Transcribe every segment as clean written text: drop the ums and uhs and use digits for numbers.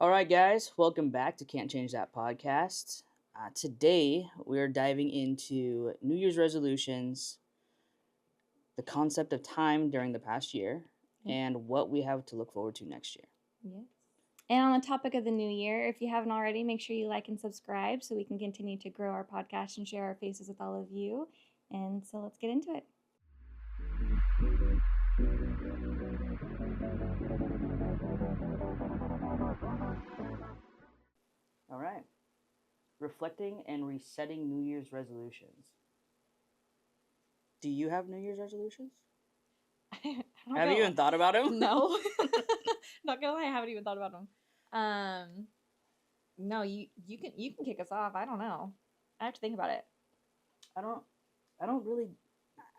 All right, guys, welcome back to Can't Change That podcast. Today, we're diving into New Year's resolutions, the concept of time during the past year, Yeah. and what we have to look forward to next year. Yes. And on the topic of the new year, if you haven't already, make sure you like and subscribe so we can continue to grow our podcast and share our faces with all of you. And so let's get into it. All right. Reflecting and resetting New Year's resolutions. Do you have New Year's resolutions? Have you even thought about them? No. Not gonna lie, I haven't even thought about them. No, you can kick us off. I don't know. I have to think about it. I don't really.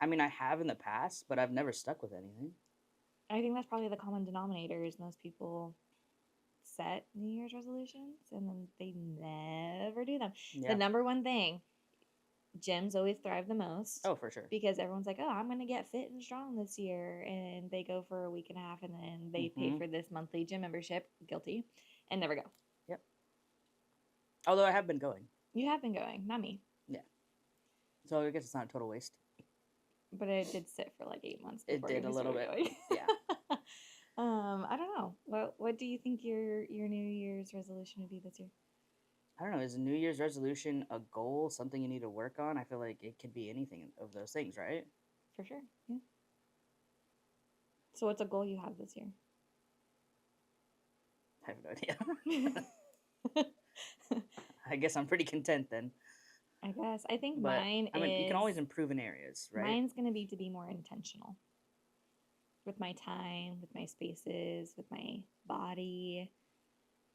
I mean, I have in the past, but I've never stuck with anything. I think that's probably the common denominator is most people set New Year's resolutions and then they never do them. Yeah. The number one thing, gyms always thrive the most. Oh, for sure. Because everyone's like, oh, I'm going to get fit and strong this year. And they go for a week and a half and then they pay for this monthly gym membership, guilty, and never go. Yep. Although I have been going. You have been going, not me. Yeah. So I guess it's not a total waste. But it did sit for like 8 months. It did a little bit. Yeah. I don't know. What do you think your New Year's resolution would be this year? I don't know. Is a New Year's resolution a goal, something you need to work on? I feel like it could be anything of those things, right? For sure. Yeah. So what's a goal you have this year? I have no idea. I guess I'm pretty content then. I guess. I think mine I mean, you can always improve in areas, right? Mine's going to be more intentional. With my time, with my spaces, with my body.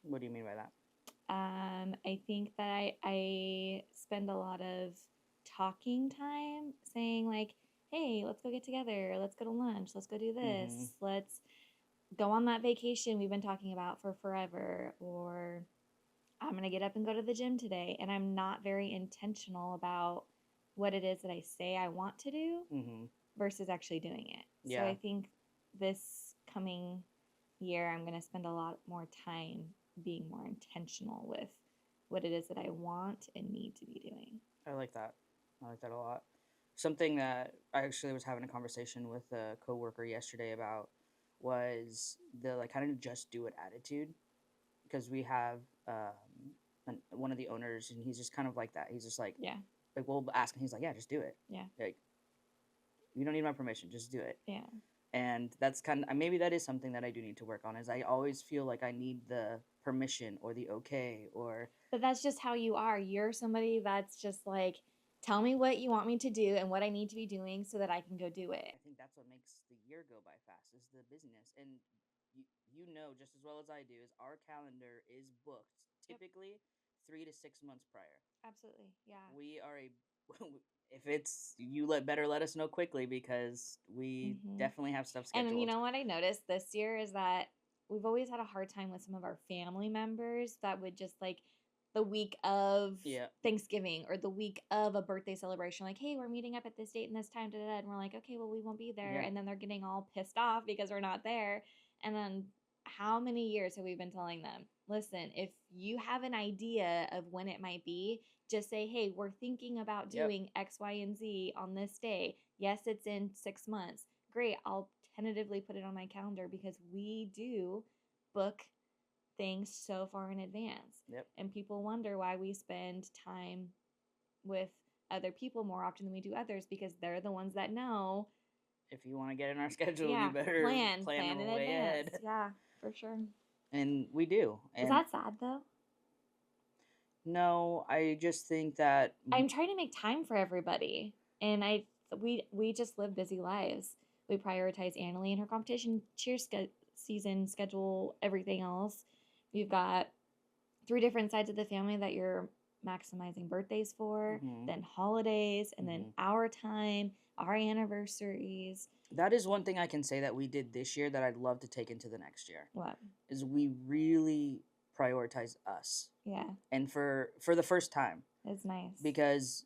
What do you mean by that? I think that I spend a lot of talking time saying like, hey, let's go get together. Let's go to lunch. Let's go do this. Mm-hmm. Let's go on that vacation we've been talking about for forever. Or I'm going to get up and go to the gym today. And I'm not very intentional about what it is that I say I want to do versus actually doing it. Yeah. So I think this coming year, I'm going to spend a lot more time being more intentional with what it is that I want and need to be doing. I like that. I like that a lot. Something that I actually was having a conversation with a coworker yesterday about was the like kind of just do it attitude, because we have one of the owners and he's just kind of like that. He's just like, like we'll ask him, he's like, yeah, just do it. Yeah. Like, you don't need my permission, just do it. Yeah. And that's kind of, maybe that is something that I do need to work on, is I always feel like I need the permission or the okay or. But that's just how you are. You're somebody that's just like, tell me what you want me to do and what I need to be doing so that I can go do it. I think that's what makes the year go by fast, is the busyness. And you know just as well as I do, is our calendar is booked typically 3 to 6 months prior. Absolutely, yeah. We are if it's you better let us know quickly, because we definitely have stuff scheduled. And you know what I noticed this year is that we've always had a hard time with some of our family members that would just like the week of Thanksgiving or the week of a birthday celebration, like, hey, we're meeting up at this date and this time, and we're like, okay, well, we won't be there. And then they're getting all pissed off because we're not there. And then how many years have we been telling them, listen, if you have an idea of when it might be, just say, hey, we're thinking about doing X, Y, and Z on this day. Yes, it's in 6 months. Great. I'll tentatively put it on my calendar, because we do book things so far in advance. And people wonder why we spend time with other people more often than we do others, because they're the ones that know. If you want to get in our schedule, you better plan in way advance. Ahead. Yeah, for sure. And we do. And is that sad though? No, I just think that I'm trying to make time for everybody, and we just live busy lives. We prioritize Annalie and her competition cheer season schedule, everything else. We've got 3 different sides of the family that you're maximizing birthdays for, then holidays, and then our time, our anniversaries. That is one thing I can say that we did this year that I'd love to take into the next year. What? Is we really prioritize us. Yeah. And for the first time. It's nice. Because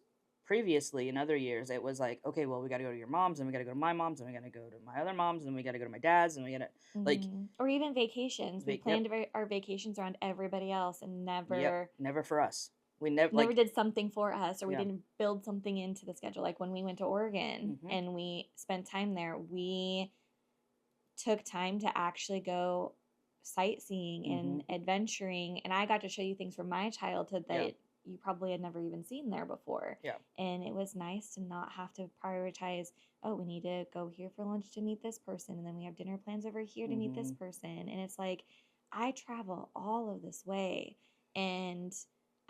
previously in other years, it was like, okay, well, we got to go to your mom's, and we got to go to my mom's, and we got to go to my other mom's, and we got to go to my dad's, and we got to like, Or even vacations. We yep, planned our vacations around everybody else and yep, never for us. We never never like, did something for us, or we yeah, didn't build something into the schedule. Like when we went to Oregon mm-hmm, and we spent time there, we took time to actually go sightseeing mm-hmm, and adventuring, and I got to show you things from my childhood yeah, that you probably had never even seen there before. yeah, And it was nice to not have to prioritize, oh, we need to go here for lunch to meet this person, and then we have dinner plans over here to meet this mm-hmm, person. And it's like, I travel all of this way, and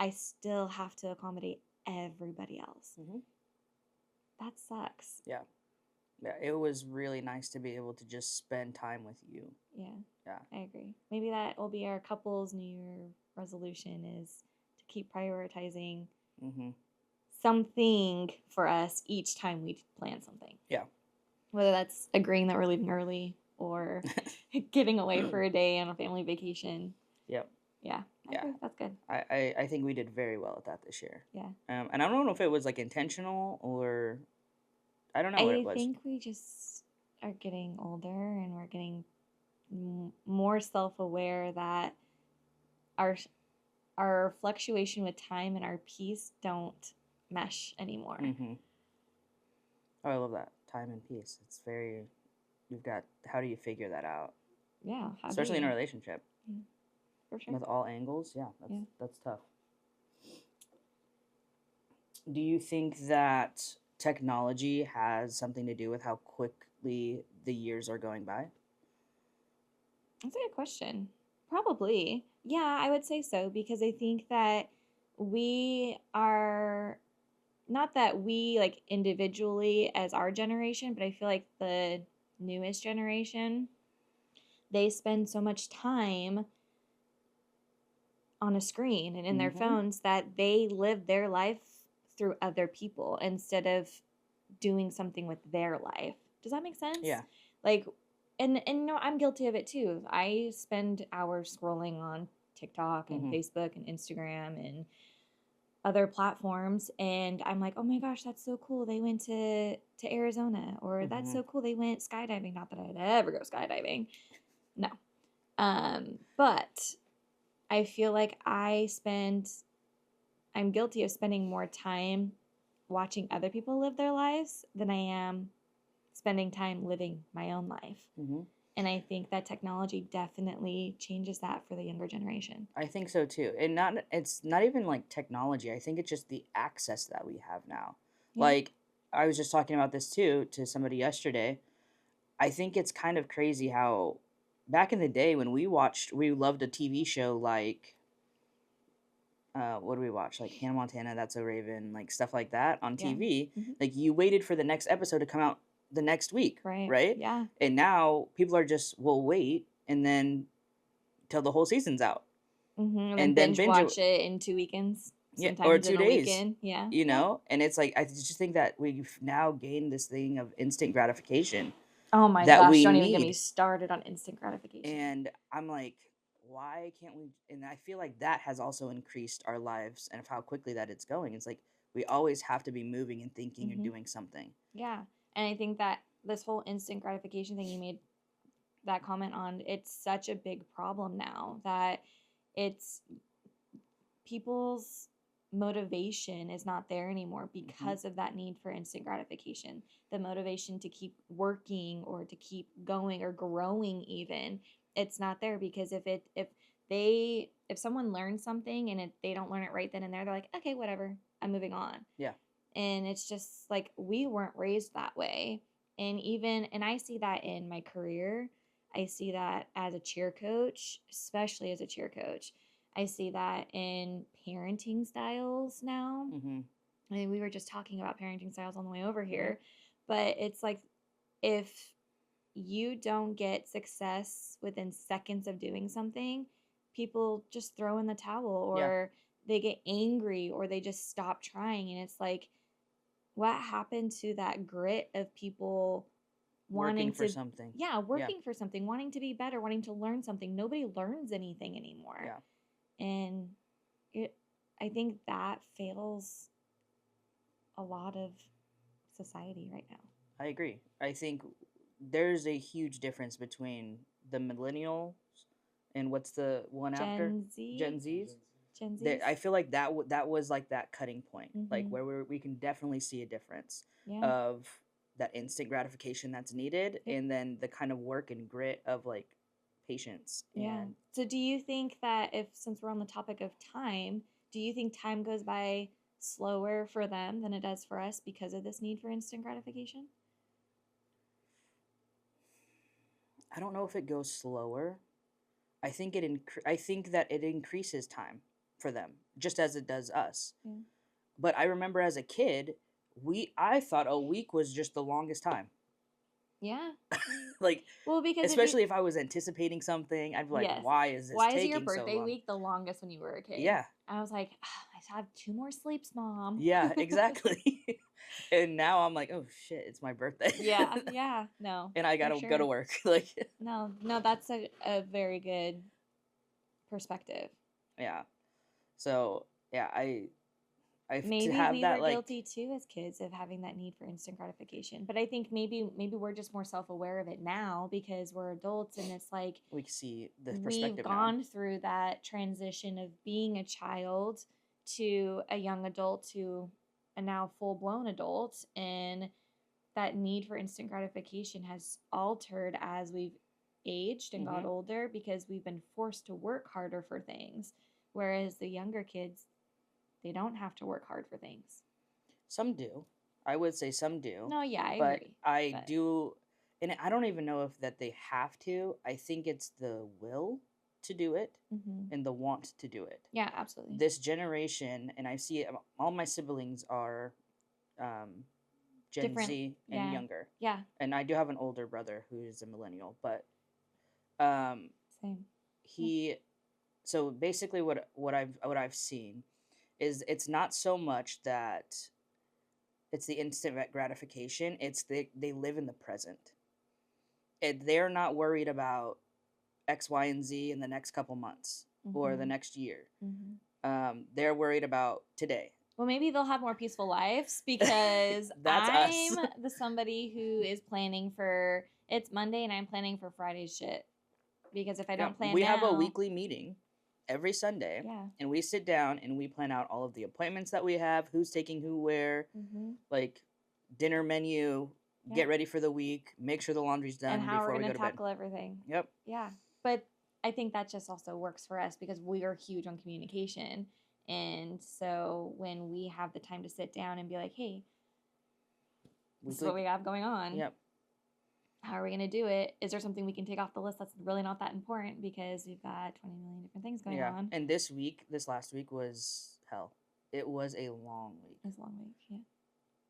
I still have to accommodate everybody else. mm-hmm. That sucks. Yeah. Yeah, it was really nice to be able to just spend time with you. Yeah. Yeah. I agree. Maybe that will be our couple's New Year resolution, is to keep prioritizing Mm-hmm. something for us each time we plan something. Yeah. Whether that's agreeing that we're leaving early or getting away for a day on a family vacation. Yep. Yeah. Yeah. That's good. I think we did very well at that this year. Yeah. And I don't know if it was like intentional or I don't know what it I was. think we just are getting older, and we're getting more self-aware that our fluctuation with time and our peace don't mesh anymore. Mm-hmm. Oh, I love that. Time and peace. It's very, you've got, how do you figure that out? Yeah. Especially in a relationship. Yeah, for sure. With all angles. Yeah, that's tough. Do you think that technology has something to do with how quickly the years are going by? That's a good question. Probably. Yeah, I would say so, because I think that we are, not that we like individually as our generation, but I feel like the newest generation, they spend so much time on a screen and in their phones that they live their life through other people instead of doing something with their life. Does that make sense? Yeah. Like, and no, I'm guilty of it too. I spend hours scrolling on TikTok and Facebook and Instagram and other platforms, and I'm like, oh my gosh, that's so cool. They went to Arizona, or that's so cool. They went skydiving. Not that I'd ever go skydiving. No. But I feel like I'm guilty of spending more time watching other people live their lives than I am spending time living my own life. Mm-hmm. And I think that technology definitely changes that for the younger generation. I think so too. And it's not even like technology. I think it's just the access that we have now. Yeah. Like, I was just talking about this too to somebody yesterday. I think it's kind of crazy how back in the day when we loved a TV show like what do we watch? Like Hannah Montana, That's So Raven, like stuff like that on TV. Mm-hmm. Like you waited for the next episode to come out the next week, right? Yeah. And now people are just, we'll wait and then till the whole season's out. Mm-hmm. And then binge watch it in 2 weekends. Yeah, or 2 days. Weekend. Yeah. You know? And it's like, I just think that we've now gained this thing of instant gratification. Oh my gosh, don't even get me started on instant gratification. And I'm like, why can't we? And I feel like that has also increased our lives and of how quickly that it's going. It's like we always have to be moving and thinking and doing something. Yeah. And I think that this whole instant gratification thing you made that comment on, it's such a big problem now that it's people's motivation is not there anymore because of that need for instant gratification. The motivation to keep working or to keep going or growing, even, it's not there, because if someone learns something and they don't learn it right then and there, they're like, okay, whatever, I'm moving on. Yeah. And it's just like, we weren't raised that way. And I see that in my career. I see that as a cheer coach, especially as a cheer coach. I see that in parenting styles now. Mm-hmm. I mean, we were just talking about parenting styles on the way over here. But it's like, if you don't get success within seconds of doing something, people just throw in the towel, or they get angry, or they just stop trying. And it's like, what happened to that grit of people working for something? Yeah, working for something, wanting to be better, wanting to learn something. Nobody learns anything anymore. Yeah. And I think that fails a lot of society right now. I agree. I think there's a huge difference between the millennials and what's the one after Gen Z? Gen Zs. Gen I Zs? feel like that was like that cutting point, like Mm-hmm. where we can definitely see a difference Yeah. of that instant gratification that's needed, Yep. and then the kind of work and grit of like patience. Yeah. And So do you think that since we're on the topic of time, do you think time goes by slower for them than it does for us because of this need for instant gratification? I don't know if it goes slower. I think I think that it increases time for them, just as it does us. Yeah. But I remember as a kid, I thought a week was just the longest time. Yeah. Like, well, because especially if I was anticipating something, I'd be like, yes. why is this Why taking is your birthday so long? week the longest when you were a kid? Yeah. And I was like, I have 2 more sleeps, Mom. Yeah, exactly. And now I'm like, oh shit, it's my birthday. Yeah, no. And I gotta go to work. Like, no, that's a very good perspective. Yeah. So yeah, I maybe to have we that, were like, guilty too as kids of having that need for instant gratification. But I think maybe we're just more self-aware of it now because we're adults, and it's like we see the perspective. We've gone through that transition of being a child to a young adult to a now full-blown adult, and that need for instant gratification has altered as we've aged and got older because we've been forced to work harder for things, whereas the younger kids, they don't have to work hard for things. Some do. I would say some do. No, yeah, I but agree. I do, and I don't even know if that they have to. I think it's the will to do it and the want to do it. Yeah, absolutely. This generation, and I see it, all my siblings are Gen Different, Z and younger. Yeah. And I do have an older brother who's a millennial, but same. So basically what I've seen is it's not so much that it's the instant gratification, it's they live in the present. And they're not worried about X, Y, and Z in the next couple months or the next year. They're worried about today. Well, maybe they'll have more peaceful lives because I'm somebody who is planning for, it's Monday and I'm planning for Friday's shit. Because if I don't plan we have a weekly meeting every Sunday, and we sit down and we plan out all of the appointments that we have, who's taking who where, like dinner menu, get ready for the week, make sure the laundry's done and how before we're we gonna go to bed. tackle everything. Yep. Yeah, but I think that just also works for us because we are huge on communication, and so when we have the time to sit down and be like, "Hey, this is what we have going on." Yep. How are we going to do it? Is there something we can take off the list that's really not that important because we've got 20 million different things going on? And this last week was hell. It was a long week. It was a long week, yeah.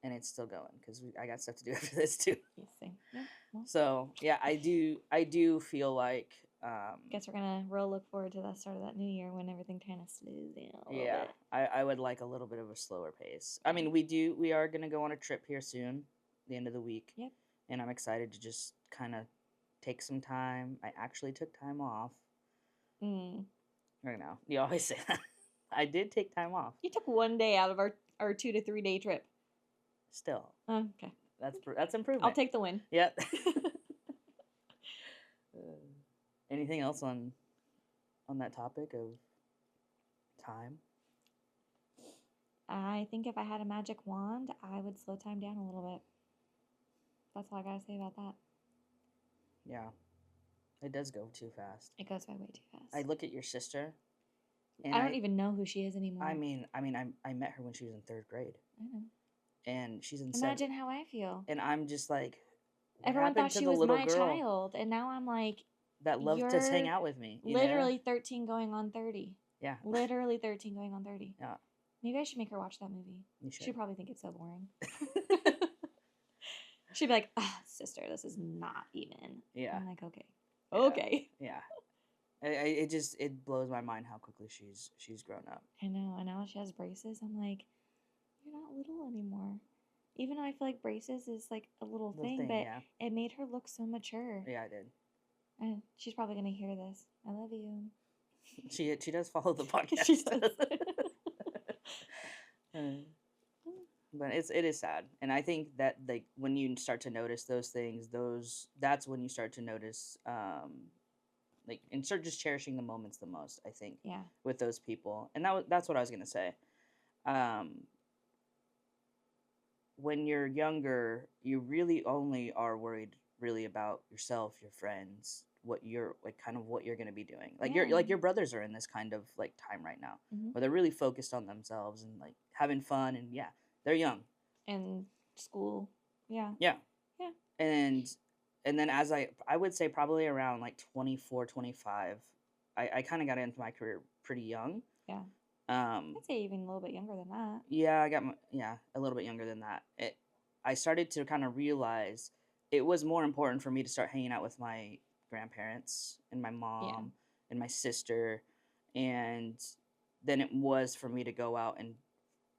And it's still going because I got stuff to do after this too. Yes, same. Yeah, well. So yeah, I do feel like. Guess we're gonna real look forward to the start of that new year when everything kind of slows down. A little bit. I would like a little bit of a slower pace. I mean, we are gonna go on a trip here soon, the end of the week. Yep. And I'm excited to just kind of take some time. I actually took time off. Right now, you always say that. I did take time off. You took 1 day out of our 2 to 3 day trip. Still. Okay. That's improvement. I'll take the win. Yep. Anything else on that topic of time? I think if I had a magic wand, I would slow time down a little bit. That's all I gotta say about that. Yeah. It does go too fast. It goes by way too fast. I look at your sister. And I don't even know who she is anymore. I mean, I met her when she was in 3rd grade. I know. And she's in 7th. Imagine how I feel. And I'm just like, everyone thought she was my child, and now I'm like, that loved to hang out with me. Literally 13 going on 30. Yeah. Literally 13 going on 30. Yeah. Maybe I should make her watch that movie. You should. She'd probably think it's so boring. She'd be like, sister, this is not even. Yeah. I'm like, okay. Yeah. Okay. Yeah. It blows my mind how quickly she's grown up. I know. And now she has braces. I'm like, you're not little anymore. Even though I feel like braces is like a little thing, but it made her look so mature. Yeah, I did. And she's probably gonna hear this. I love you. She does follow the podcast. She does. But it is sad, and I think that like when you start to notice those things, that's when you start to notice like and start just cherishing the moments the most. I think Yeah. with those people, and that's what I was gonna say. Um, when you're younger, you really only are worried really about yourself, your friends, what you're like, kind of what you're gonna be doing. Like Yeah. your brothers are in this kind of like time right now, Mhm. where they're really focused on themselves and like having fun, and yeah, they're young. And school. Yeah. Yeah. Yeah. And then as I would say probably around like 24, 25, I kind of got into my career pretty young. Yeah. I'd say even a little bit younger than that. Yeah, a little bit younger than that. I started to kind of realize it was more important for me to start hanging out with my grandparents and my mom and my sister, and then it was for me to go out and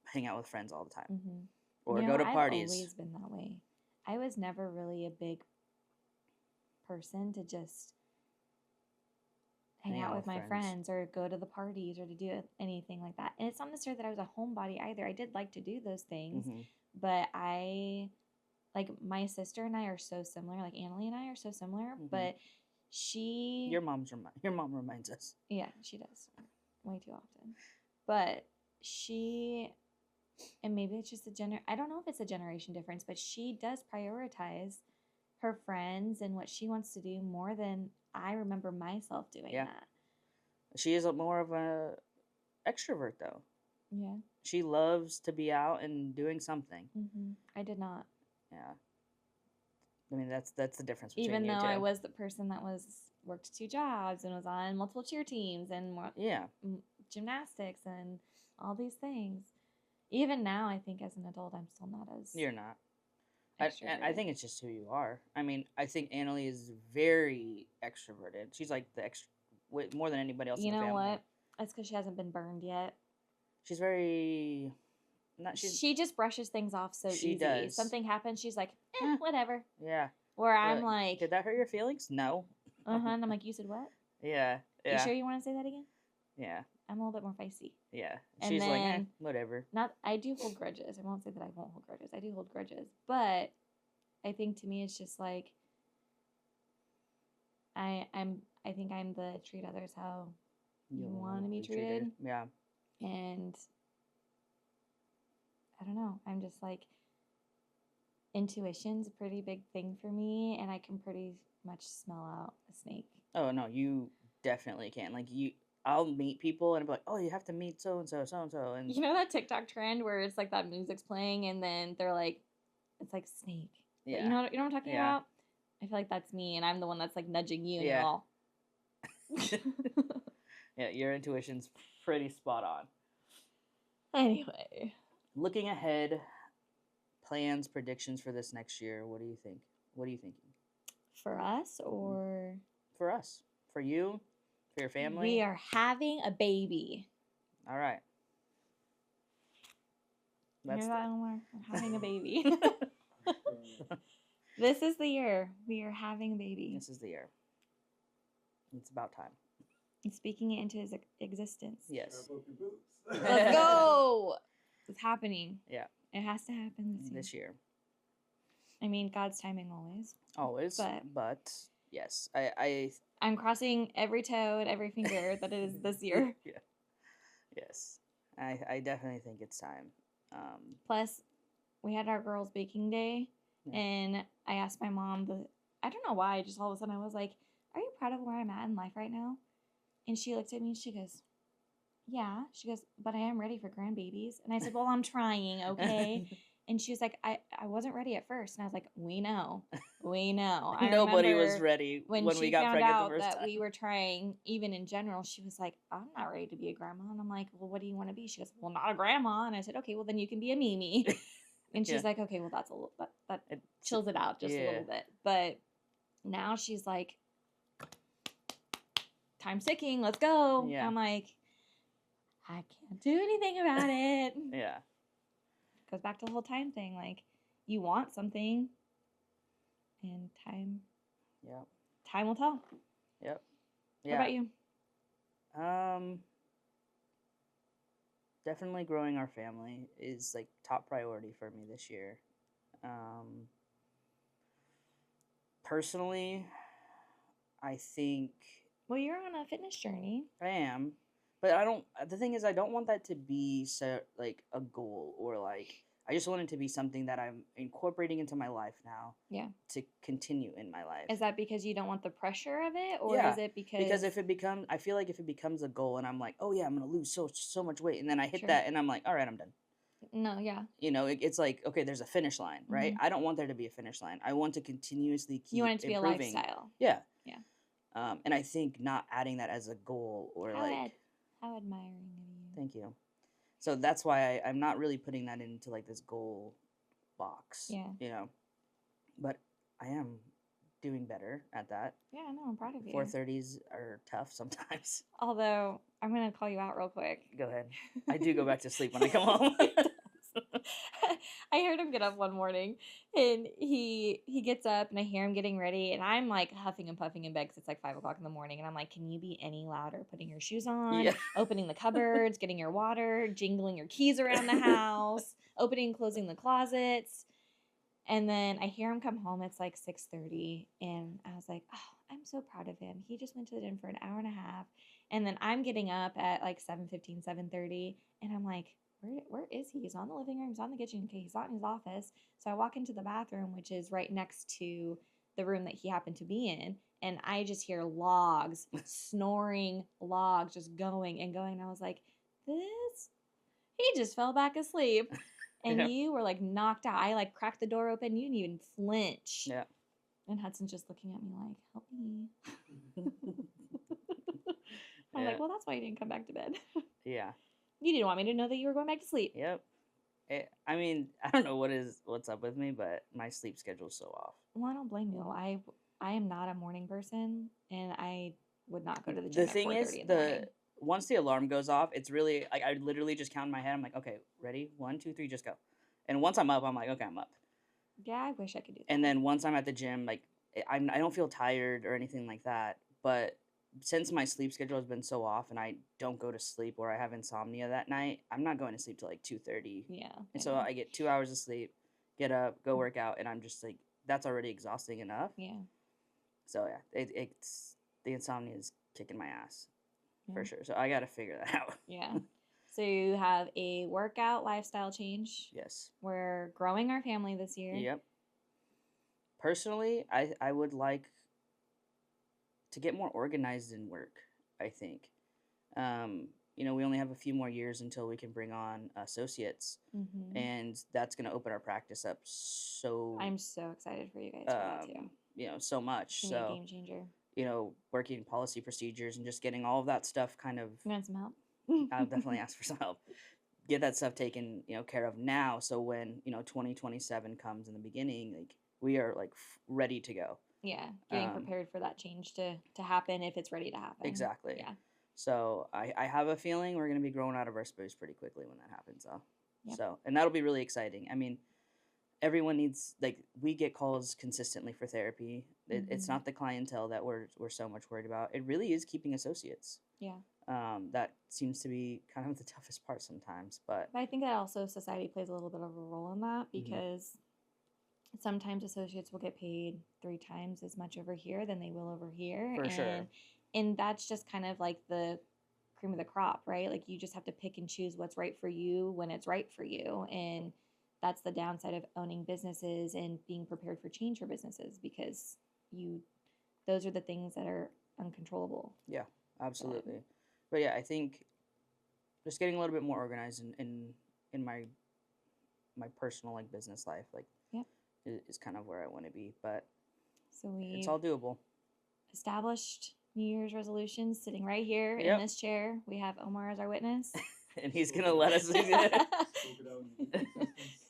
hang out with friends all the time, or go to parties. I've always been that way. I was never really a big person to just hang out with my friends or go to the parties or to do anything like that. And it's not necessarily that I was a homebody either. I did like to do those things, but I, like, my sister and I are so similar. Like, Annalie and I are so similar, but your mom reminds us. Yeah, she does way too often. But she, and maybe it's just I don't know if it's a generation difference, but she does prioritize her friends and what she wants to do more than I remember myself doing that. She is more of a extrovert though. Yeah. She loves to be out and doing something. I did not. Yeah. I mean, that's the difference between even you though two. I was the person that worked 2 jobs and was on multiple cheer teams and gymnastics and all these things. Even now, I think as an adult, I'm still not as. You're not. I think it's just who you are. I mean, I think Annalie is very extroverted. She's like more than anybody else in the family. You know what? That's because she hasn't been burned yet. She's very. She just brushes things off so easy. Does. Something happens, she's like, whatever. Yeah. Where I'm like, did that hurt your feelings? No. And I'm like, you said what? Yeah. You sure you want to say that again? Yeah. I'm a little bit more feisty. Yeah. She's like, whatever. I do hold grudges. I won't say that I won't hold grudges. I do hold grudges. But I think to me it's just like I think I'm the treat others how you want to be treated. Yeah. And I don't know. I'm just like, intuition's a pretty big thing for me, and I can pretty much smell out a snake. Oh no, you definitely can. Like I'll meet people and be like, "Oh, you have to meet so and so, and you know that TikTok trend where it's like that music's playing and then they're like, it's like snake. Yeah. But you know what I'm talking about? I feel like that's me, and I'm the one that's like nudging you and you're all. Yeah, your intuition's pretty spot on. Anyway, looking ahead, plans, predictions for this next year. What do you think? What are you thinking? For us or? For us. For you? For your family? We are having a baby. All right. We're having a baby. This is the year. We are having a baby. This is the year. It's about time. And speaking it into his existence. Yes. Let's go. It's happening. Yeah. It has to happen this year. I mean, God's timing always. Always. But yes, I'm crossing every toe and every finger that it is this year. Yeah. Yes. I definitely think it's time. Plus, we had our girls' baking day, and I asked my mom, I don't know why, just all of a sudden I was like, are you proud of where I'm at in life right now? And she looked at me and she goes, yeah. She goes, but I am ready for grandbabies. And I said, well, I'm trying, okay? And she was like, I wasn't ready at first. And I was like, we know. Nobody was ready when we got pregnant the first time. That we were trying, even in general, she was like, I'm not ready to be a grandma. And I'm like, well, what do you want to be? She goes, well, not a grandma. And I said, okay, well, then you can be a Mimi. And she's like, okay, well, that's a little, that chills it out just a little bit. But now she's like, time's ticking, let's go. Yeah. I'm like, I can't do anything about it. Yeah. Goes back to the whole time thing. Like, you want something, and time. Yep. Time will tell. Yep. Yeah. What about you? definitely growing our family is like top priority for me this year. Um, Personally, I think Well, you're on a fitness journey. I am, but I don't. The thing is, I don't want that to be like a goal or like. I just want it to be something that I'm incorporating into my life now. Yeah. To continue in my life. Is that because you don't want the pressure of it, or yeah, is it because if it becomes, I feel like if it becomes a goal, and I'm like, oh yeah, I'm gonna lose so much weight, and then I hit that, and I'm like, all right, I'm done. No, yeah. It's like, okay, there's a finish line, right? I don't want there to be a finish line. I want to continuously keep. You want it to improving. be a lifestyle. Yeah. Yeah. And I think not adding that as a goal or how admiring of you. Thank you. So that's why I'm not really putting that into like this goal box. Yeah. But I am doing better at that. Yeah, no, I'm proud of you. 4:30s are tough sometimes. Although I'm gonna call you out real quick. Go ahead. I do go back to sleep when I come home. I heard him get up one morning, and he gets up, and I hear him getting ready, and I'm like huffing and puffing in bed because it's like 5 o'clock in the morning, and I'm like, can you be any louder? Putting your shoes on, opening the cupboards, getting your water, jingling your keys around the house, opening and closing the closets. And then I hear him come home. It's like 6:30, and I was like, oh, I'm so proud of him. He just went to the gym for an hour and a half, and then I'm getting up at like 7:15, 7:30, and I'm like, where is he? He's not in the living room. He's not in the kitchen. Okay, he's not in his office. So I walk into the bathroom, which is right next to the room that he happened to be in, and I just hear logs, snoring logs, just going and going. And I was like, he just fell back asleep. And you were like knocked out. I like cracked the door open. You didn't even flinch. Yeah. And Hudson's just looking at me like, help me. I'm like, well, that's why you didn't come back to bed. Yeah. You didn't want me to know that you were going back to sleep. Yep. I mean, I don't know what's up with me, but my sleep schedule's so off. Well, I don't blame you. I am not a morning person, and I would not go to the gym. The thing is, once the alarm goes off, it's really like I literally just count in my head. I'm like, okay, ready, 1, 2, 3, just go. And once I'm up, I'm like, okay, I'm up. Yeah, I wish I could do that. And then once I'm at the gym, like I don't feel tired or anything like that, but since my sleep schedule has been so off and I don't go to sleep or I have insomnia that night, I'm not going to sleep till like 2:30. Yeah. And so I get 2 hours of sleep, get up, go work out, and I'm just like, that's already exhausting enough. Yeah. So yeah, it's the insomnia is kicking my ass for sure. So I got to figure that out. Yeah. So you have a workout lifestyle change. Yes. We're growing our family this year. Yep. Personally, I would like to get more organized in work, I think. We only have a few more years until we can bring on associates, and that's going to open our practice up so... I'm so excited for you guys for that too. So much. It's going to be a game changer. Working policy procedures and just getting all of that stuff kind of... You want some help? I'll definitely ask for some help. Get that stuff taken, care of now, so when, 2027 comes in the beginning, like, we are, like, ready to go. Yeah, getting prepared for that change to happen if it's ready to happen. Exactly. Yeah. So I have a feeling we're going to be growing out of our space pretty quickly when that happens, though. Yep. So, and that'll be really exciting. I mean, everyone needs, like, we get calls consistently for therapy. It's not the clientele that we're so much worried about. It really is keeping associates. Yeah. That seems to be kind of the toughest part sometimes, but I think that also society plays a little bit of a role in that because sometimes associates will get paid 3 times as much over here than they will over here. For sure. And that's just kind of like the cream of the crop, right? Like you just have to pick and choose what's right for you when it's right for you. And that's the downside of owning businesses and being prepared for change for businesses because those are the things that are uncontrollable. Yeah, absolutely. But yeah, I think just getting a little bit more organized in my personal like business life, like is kind of where I want to be. But it's all doable. Established New Year's resolutions sitting right here in this chair. We have Omar as our witness. And he's going to let us do it.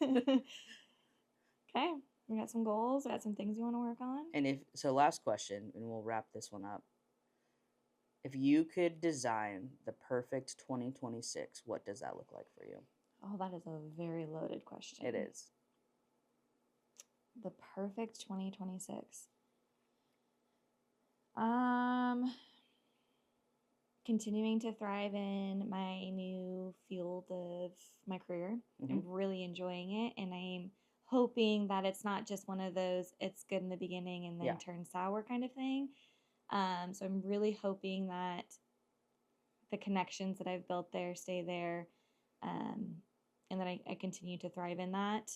Okay. We got some goals. We got some things we want to work on. And last question, and we'll wrap this one up. If you could design the perfect 2026, what does that look like for you? Oh, that is a very loaded question. It is. The perfect 2026. continuing to thrive in my new field of my career. Mm-hmm. I'm really enjoying it, and I'm hoping that it's not just one of those it's good in the beginning and then Yeah. turns sour kind of thing. So I'm really hoping that the connections that I've built there stay there, and that I continue to thrive in that.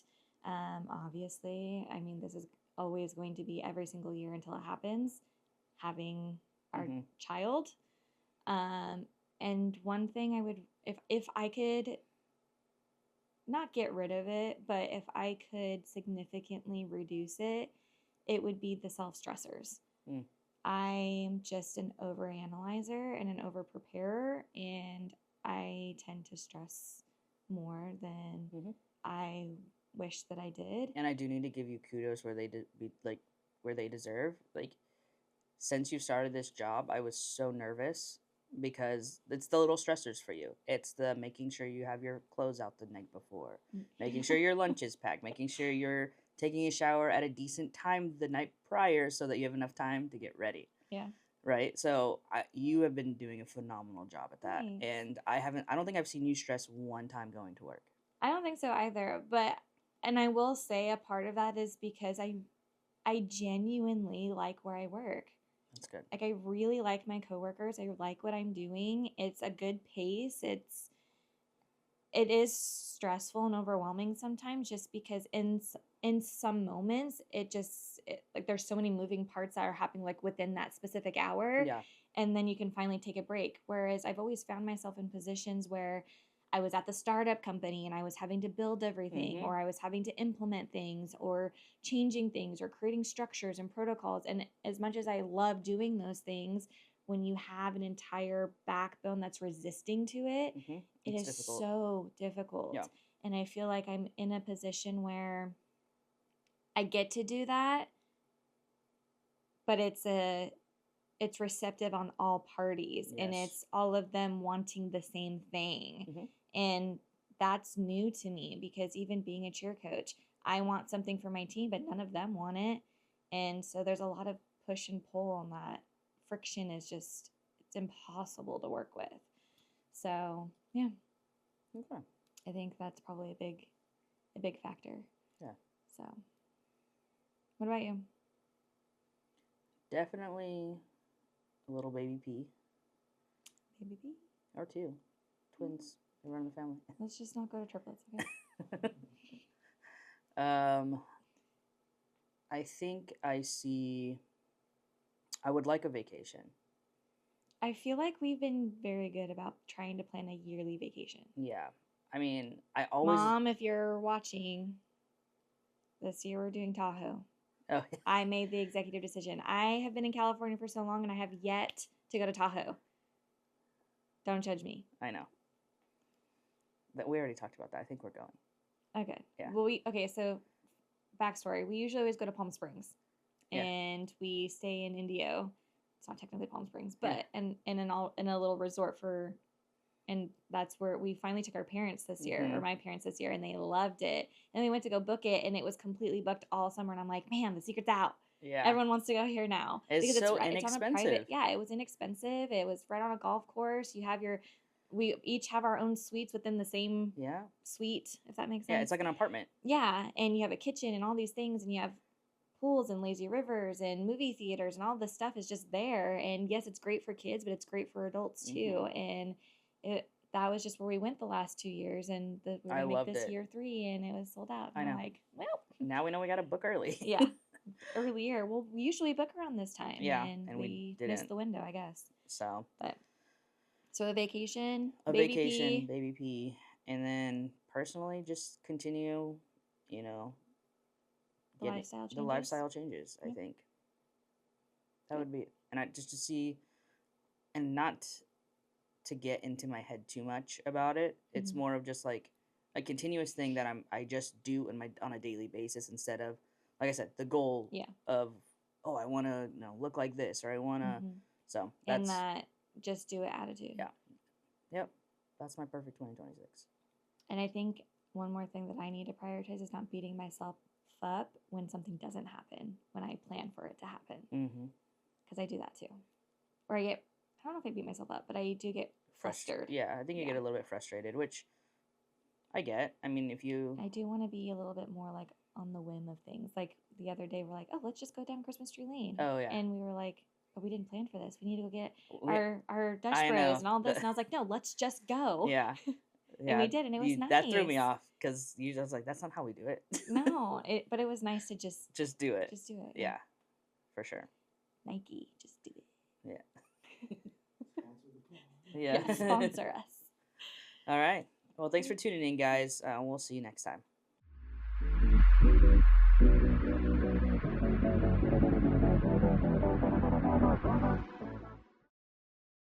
Obviously, I mean, this is always going to be every single year until it happens, having our Mm-hmm. child. And one thing I would, if I could not get rid of it, but if I could significantly reduce it, it would be the self stressors. Mm. I'm just an overanalyzer and an over preparer, and I tend to stress more than Mm-hmm. I wish that I did. And I do need to give you kudos where they where they deserve. Like, since you started this job, I was so nervous because it's the little stressors for you. It's the making sure you have your clothes out the night before, making sure your lunch is packed, making sure you're taking a shower at a decent time the night prior so that you have enough time to get ready. Yeah. Right? So you have been doing a phenomenal job at that. Thanks. And I don't think I've seen you stress one time going to work. I don't think so either. But, and I will say a part of that is because I genuinely like where I work. That's good. Like, I really like my coworkers. I like what I'm doing. It's a good pace. It is stressful and overwhelming sometimes, just because in some moments like there's so many moving parts that are happening like within that specific hour. Yeah. And then you can finally take a break. Whereas I've always found myself in positions where I was at the startup company and I was having to build everything, Mm-hmm. or I was having to implement things, or changing things, or creating structures and protocols. And as much as I love doing those things, when you have an entire backbone that's resisting to it, Mm-hmm. it is difficult. so difficult. Yeah. And I feel like I'm in a position where I get to do that, but it's receptive on all parties, and Yes. it's all of them wanting the same thing. Mm-hmm. And that's new to me, because even being a cheer coach, I want something for my team, but none of them want it. And so there's a lot of push and pull, and that friction is just, it's impossible to work with. So yeah. Okay. I think that's probably a big factor. Yeah. So what about you? Definitely a little baby P. Baby B? Or two. Twins. They run the family. Let's just not go to triplets, okay? I think I would like a vacation. I feel like we've been very good about trying to plan a yearly vacation. Yeah. I mean, I always... Mom, if you're watching, this year we're doing Tahoe. Oh. I made the executive decision. I have been in California for so long, and I have yet to go to Tahoe. Don't judge me. I know. That we already talked about that. I think we're going. Okay. Yeah. Well, so backstory. We usually always go to Palm Springs, and we stay in Indio. It's not technically Palm Springs, but in a little resort and that's where we finally took our parents this year, Mm-hmm. or my parents this year, and they loved it. And we went to go book it, and it was completely booked all summer. And I'm like, man, the secret's out. Yeah. Everyone wants to go here now. It's because so it's on a private. Yeah, it was inexpensive. It was right on a golf course. We each have our own suites within the same suite, if that makes sense. Yeah, it's like an apartment. Yeah, and you have a kitchen and all these things, and you have pools and lazy rivers and movie theaters, and all this stuff is just there. And yes, it's great for kids, but it's great for adults too. Mm-hmm. And that was just where we went the last 2 years, and we're gonna make this year 3, and it was sold out. And I'm like, well, now we know we gotta book early. Yeah, earlier. Well, we usually book around this time. Yeah, and we missed the window, I guess. So a vacation, baby P, and then personally just continue, the lifestyle changes. I think that would be, and just to see, and not to get into my head too much about it. It's more of just like a continuous thing that I just do on a daily basis, instead of, like I said, the goal of, oh, I want to look like this, or I want to. So that's, and that just do it attitude. Yeah. Yep. That's my perfect 2026. And I think one more thing that I need to prioritize is not beating myself up when something doesn't happen, when I plan for it to happen. Because I do that too. Or I get don't know if I beat myself up, but I do get flustered. Yeah, I think you get a little bit frustrated, which I get. I mean, if you... I do want to be a little bit more, like, on the whim of things. Like, the other day, we're like, oh, let's just go down Christmas Tree Lane. Oh, yeah. And we were like, oh, we didn't plan for this. We need to go get our Dutch Bros and all this. And I was like, no, let's just go. Yeah. Yeah, and we did, and it was nice. That threw me off because I was like, that's not how we do it. No, but it was nice to just do it. Just do it. Yeah, for sure. Nike, just do it. Yeah. Yeah, sponsor us. All right. Well, thanks for tuning in, guys. We'll see you next time.